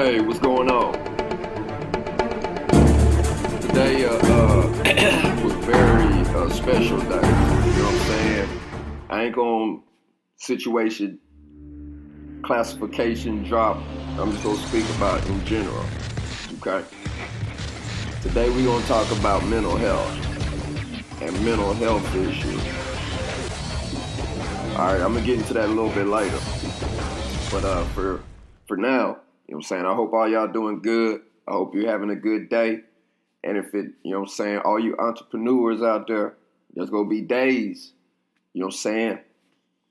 Hey, what's going on? Today was very special day. You know what I'm saying? I ain't gonna situation classification drop. I'm just gonna speak about in general. Okay. Today we gonna talk about mental health and mental health issues. All right, I'm gonna get into that a little bit later. But for now, you know what I'm saying? I hope all y'all doing good. I hope you're having a good day. And if it, you know what I'm saying, all you entrepreneurs out there, there's going to be days, you know what I'm saying?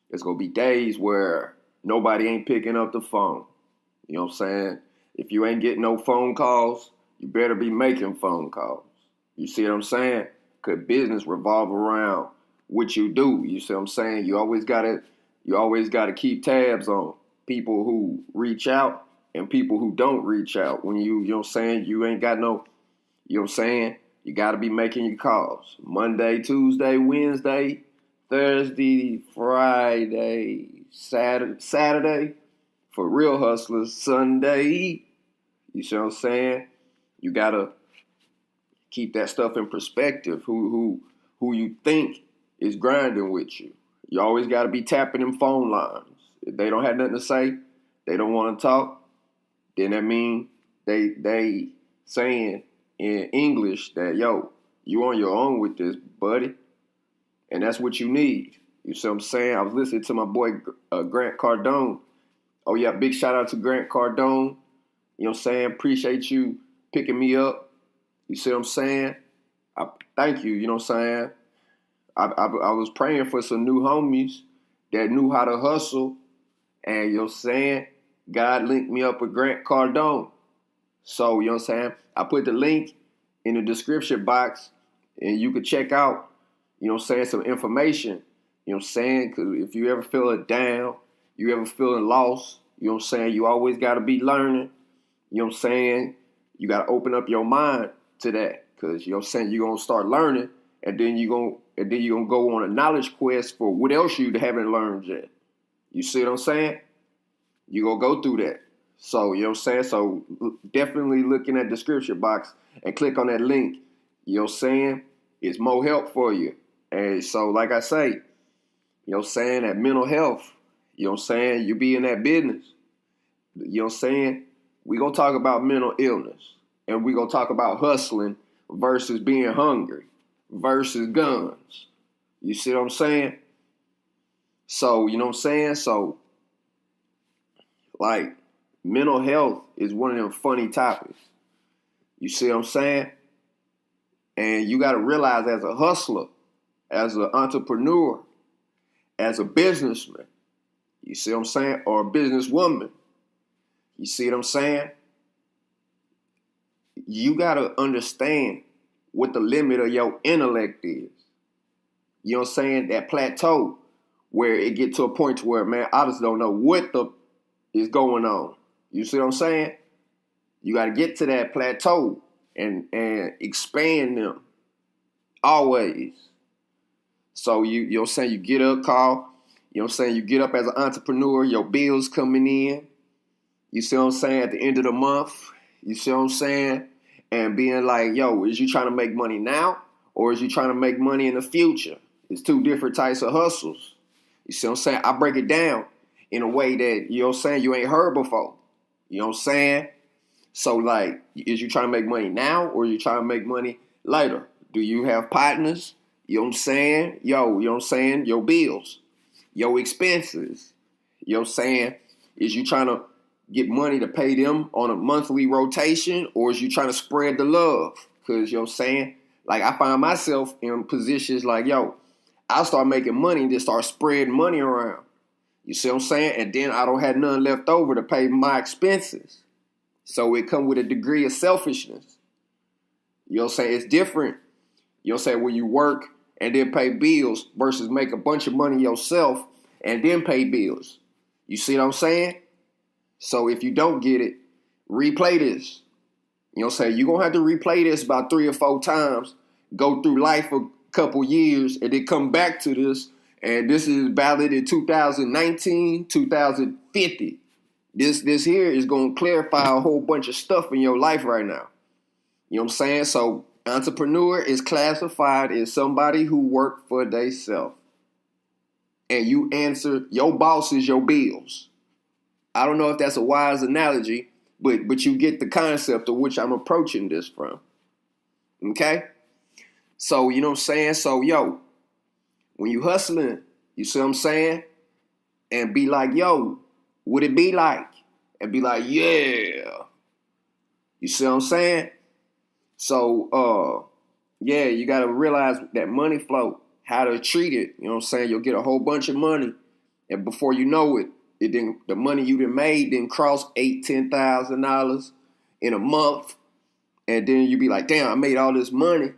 There's going to be days where nobody ain't picking up the phone. You know what I'm saying? If you ain't getting no phone calls, you better be making phone calls. You see what I'm saying? Because business revolve around what you do. You see what I'm saying? You always got to keep tabs on people who reach out and people who don't reach out. When you know what I'm saying, you ain't got no, you know what I'm saying, you got to be making your calls. Monday, Tuesday, Wednesday, Thursday, Friday, Saturday, for real hustlers, Sunday. You see what I'm saying? You got to keep that stuff in perspective. Who you think is grinding with you. You always got to be tapping them phone lines. If they don't have nothing to say, they don't want to talk, then that means they saying in English that, yo, you on your own with this, buddy. And that's what you need. You see what I'm saying? I was listening to my boy Grant Cardone. Oh, yeah, big shout out to Grant Cardone. You know what I'm saying? Appreciate you picking me up. You see what I'm saying? Thank you, you know what I'm saying? I was praying for some new homies that knew how to hustle. And you know what I'm saying? God linked me up with Grant Cardone. So, you know what I'm saying? I put the link in the description box and you can check out, you know what I'm saying, some information. You know what I'm saying? Because if you ever feel down, you ever feeling lost, you know what I'm saying? You always got to be learning. You know what I'm saying? You got to open up your mind to that. Because, you know what I'm saying, you're going to start learning and then you're going to go on a knowledge quest for what else you haven't learned yet. You see what I'm saying? You're going to go through that. So, you know what I'm saying? So, definitely look in that description box and click on that link. You know what I'm saying? It's more help for you. And so, like I say, you know what I'm saying? That mental health, you know what I'm saying? You be in that business. You know what I'm saying? We're going to talk about mental illness. And we're going to talk about hustling versus being hungry versus guns. You see what I'm saying? So, you know what I'm saying? So, like, mental health is one of them funny topics. You see what I'm saying? And you got to realize as a hustler, as an entrepreneur, as a businessman, you see what I'm saying? Or a businesswoman, you see what I'm saying? You got to understand what the limit of your intellect is. You know what I'm saying? That plateau where it get to a point where, man, I just don't know what the is going on. You see what I'm saying? You got to get to that plateau and expand them always. So you know what I'm saying? You get up, call. You know what I'm saying? You get up as an entrepreneur, your bills coming in. You see what I'm saying? At the end of the month, you see what I'm saying? And being like, yo, is you trying to make money now or is you trying to make money in the future? It's two different types of hustles. You see what I'm saying? I break it down in a way that, you know what I'm saying, you ain't heard before. You know what I'm saying? So, like, is you trying to make money now or are you trying to make money later? Do you have partners? You know what I'm saying? Yo, you know what I'm saying? Your bills, your expenses. You know what I'm saying? Is you trying to get money to pay them on a monthly rotation or is you trying to spread the love? Because, you know what I'm saying? Like, I find myself in positions like, yo, I'll start making money and just start spreading money around. You see what I'm saying? And then I don't have none left over to pay my expenses. So it come with a degree of selfishness. You know what I'm saying? It's different. You know what I'm saying? When you work and then pay bills versus make a bunch of money yourself and then pay bills. You see what I'm saying? So if you don't get it, replay this. You know what I'm saying? You're going to have to replay this about 3 or 4 times, go through life a couple years, and then come back to this. And this is valid in 2019, 2050. This here is going to clarify a whole bunch of stuff in your life right now. You know what I'm saying? So entrepreneur is classified as somebody who work for themselves. And you answer, your boss is your bills. I don't know if that's a wise analogy, but you get the concept of which I'm approaching this from. Okay? So, you know what I'm saying? So, yo, when you hustling, you see what I'm saying? And be like, yo, what it be like? And be like, yeah. You see what I'm saying? So, yeah, you got to realize that money flow, how to treat it. You know what I'm saying? You'll get a whole bunch of money. And before you know it, the money you done made didn't cross $8,000, $10,000 in a month. And then you be like, damn, I made all this money.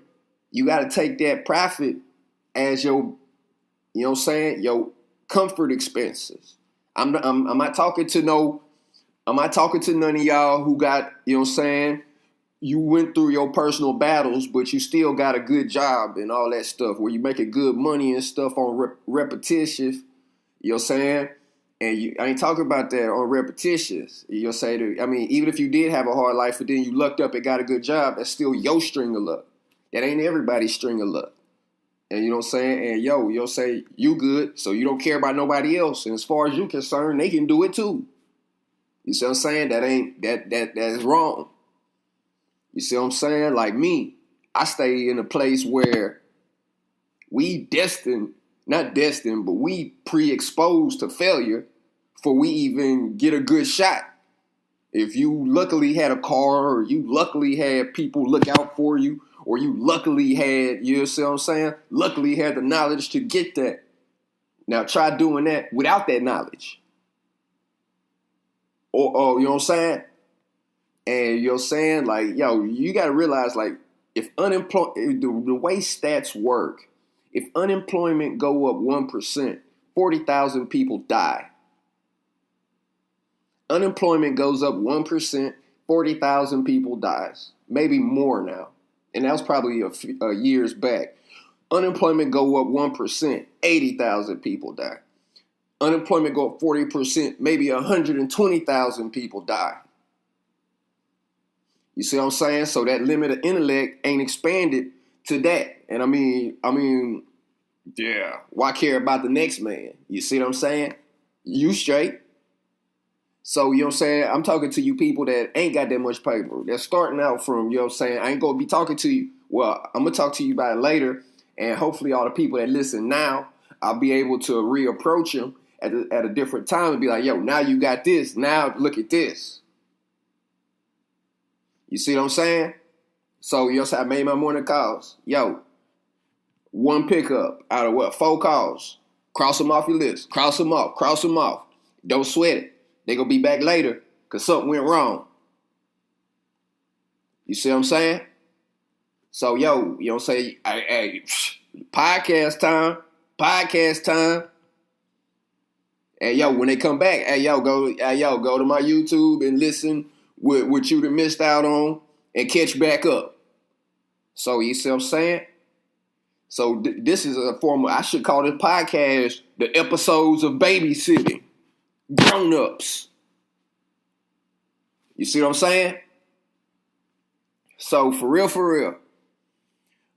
You got to take that profit as your, you know what I'm saying, your comfort expenses. I'm not talking to none of y'all who got, you know what I'm saying, you went through your personal battles, but you still got a good job and all that stuff where you making good money and stuff on repetition. You know what I'm saying? And I ain't talking about that on repetitions. You'll say, even if you did have a hard life and then you lucked up and got a good job, that's still your string of luck. That ain't everybody's string of luck. And you know what I'm saying? And you'll say you good, so you don't care about nobody else. And as far as you concerned, they can do it too. You see what I'm saying? That is wrong. You see what I'm saying? Like me, I stay in a place where we not destined, but we pre-exposed to failure before we even get a good shot. If you luckily had a car, or you luckily had people look out for you, or you luckily had, you see what I'm saying? Luckily had the knowledge to get that. Now try doing that without that knowledge. Or you know what I'm saying? And you're saying, like, yo, you got to realize, like, if the way stats work, if unemployment go up 1%, 40,000 people die. Unemployment goes up 1%, 40,000 people dies. Maybe more now. And that was probably a few years back. Unemployment go up 1%, 80,000 people die. Unemployment go up 40%, maybe 120,000 people die. You see what I'm saying? So that limit of intellect ain't expanded to that. And I mean, yeah, why care about the next man? You see what I'm saying? You straight. So, you know what I'm saying? I'm talking to you people that ain't got that much paper. They're starting out from, you know what I'm saying? I ain't going to be talking to you. Well, I'm going to talk to you about it later. And hopefully all the people that listen now, I'll be able to reapproach them at a different time and be like, yo, now you got this. Now look at this. You see what I'm saying? So, you know what I'm saying? I made my morning calls. Yo, one pickup out of 4 calls. Cross them off your list. Cross them off. Don't sweat it. They gonna be back later because something went wrong. You see what I'm saying? So, yo, you know what I'm saying? Hey, podcast time. And yo, when they come back, go to my YouTube and listen what you done missed out on and catch back up. So, you see what I'm saying? So this is a form of, I should call this podcast the episodes of babysitting. Grown-ups. You see what I'm saying? So for real.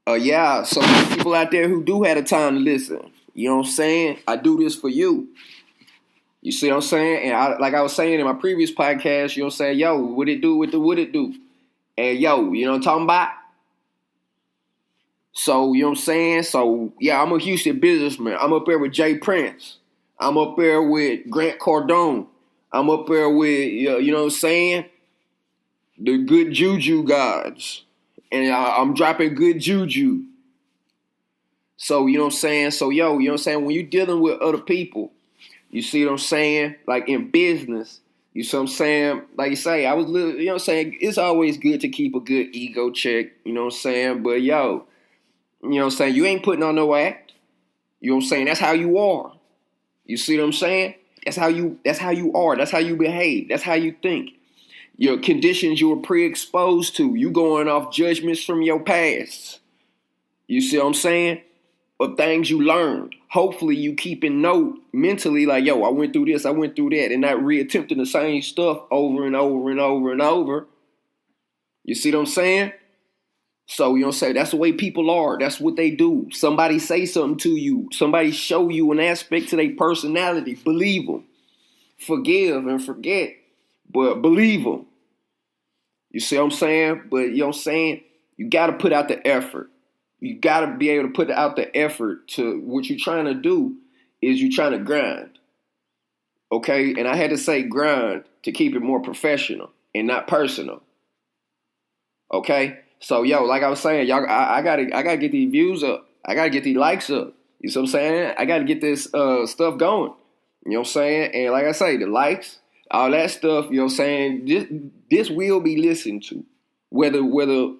Yeah, so people out there who do have the time to listen. You know what I'm saying? I do this for you. You see what I'm saying? And like I was saying in my previous podcast, you know what I'm saying? Yo, what it do? And yo, you know what I'm talking about? So, you know what I'm saying? So, yeah, I'm a Houston businessman. I'm up there with Jay Prince. I'm up there with Grant Cardone. I'm up there with, you know what I'm saying? The good juju gods. And I'm dropping good juju. So, you know what I'm saying? So, yo, you know what I'm saying? When you're dealing with other people, you see what I'm saying? Like in business, you see what I'm saying? Like you say, you know what I'm saying? It's always good to keep a good ego check, you know what I'm saying? But, yo, you know what I'm saying? You ain't putting on no act. You know what I'm saying? That's how you are. You see what I'm saying? That's how you are. That's how you behave. That's how you think. Your conditions you were pre-exposed to. You going off judgments from your past. You see what I'm saying? of things you learned. Hopefully you keeping note mentally like, yo, I went through this, I went through that, and not reattempting the same stuff over and over and over and over. You see what I'm saying? So, you know what I'm saying? That's the way people are. That's what they do. Somebody say something to you. Somebody show you an aspect to their personality. Believe them. Forgive and forget. But believe them. You see what I'm saying? But, you know what I'm saying? You got to put out the effort. You got to be able to put out the effort to what you're trying to do is you're trying to grind. Okay? And I had to say grind to keep it more professional and not personal. Okay? So, yo, like I was saying, y'all, I gotta get these views up. I gotta get these likes up. You see what I'm saying? I gotta get this stuff going. You know what I'm saying? And like I say, the likes, all that stuff, you know what I'm saying? This will be listened to, whether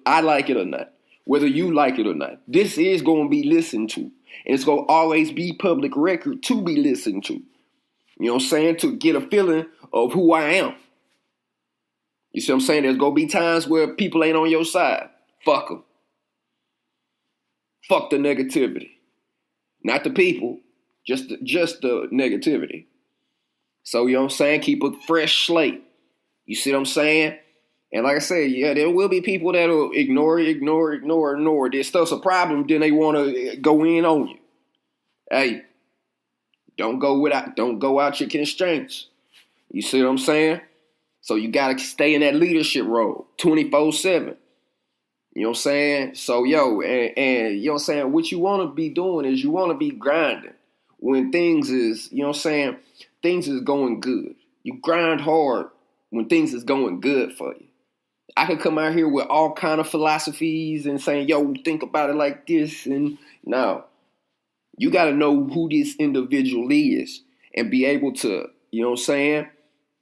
I like it or not, whether you like it or not. This is going to be listened to. And it's going to always be public record to be listened to. You know what I'm saying? To get a feeling of who I am. You see what I'm saying? There's going to be times where people ain't on your side. Fuck them. Fuck the negativity. Not the people, just the negativity. So, you know what I'm saying? Keep a fresh slate. You see what I'm saying? And like I said, yeah, there will be people that'll ignore. This stuff's a problem, then they want to go in on you. Hey, don't go out your constraints. You see what I'm saying? So you got to stay in that leadership role 24/7. You know what I'm saying? So, yo, and you know what I'm saying? What you want to be doing is you want to be grinding when things is, you know what I'm saying? Things is going good. You grind hard when things is going good for you. I could come out here with all kind of philosophies and saying, yo, think about it like this. And no, you got to know who this individual is and be able to, you know what I'm saying?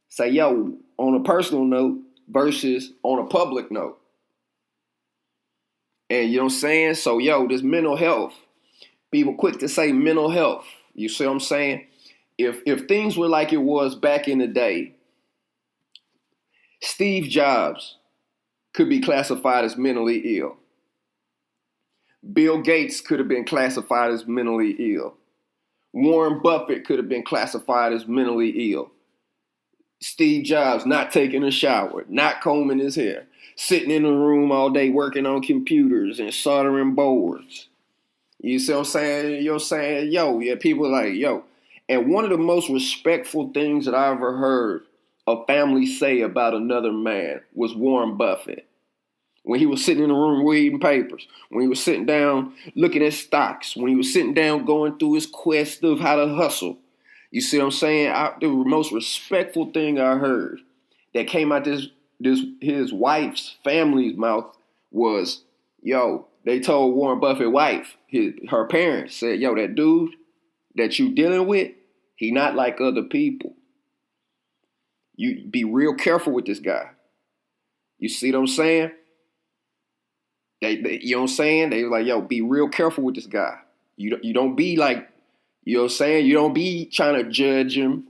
Say, yo, on a personal note versus on a public note. And you know what I'm saying? So, yo, this mental health, people quick to say mental health. You see what I'm saying? If things were like it was back in the day, Steve Jobs could be classified as mentally ill. Bill Gates could have been classified as mentally ill. Warren Buffett could have been classified as mentally ill. Steve Jobs not taking a shower, not combing his hair, sitting in a room all day working on computers and soldering boards. You see what I'm saying? You're saying, yo, yeah, people like, yo. And one of the most respectful things that I ever heard a family say about another man was Warren Buffett. When he was sitting in the room reading papers, when he was sitting down looking at stocks, when he was sitting down going through his quest of how to hustle. You see what I'm saying? The most respectful thing I heard that came out his wife's family's mouth was, yo, they told Warren Buffett's wife, her parents said, yo, that dude that you dealing with, he not like other people. You be real careful with this guy. You see what I'm saying? They you know what I'm saying? They were like, yo, be real careful with this guy. You don't be like, you know what I'm saying? You don't be trying to judge him,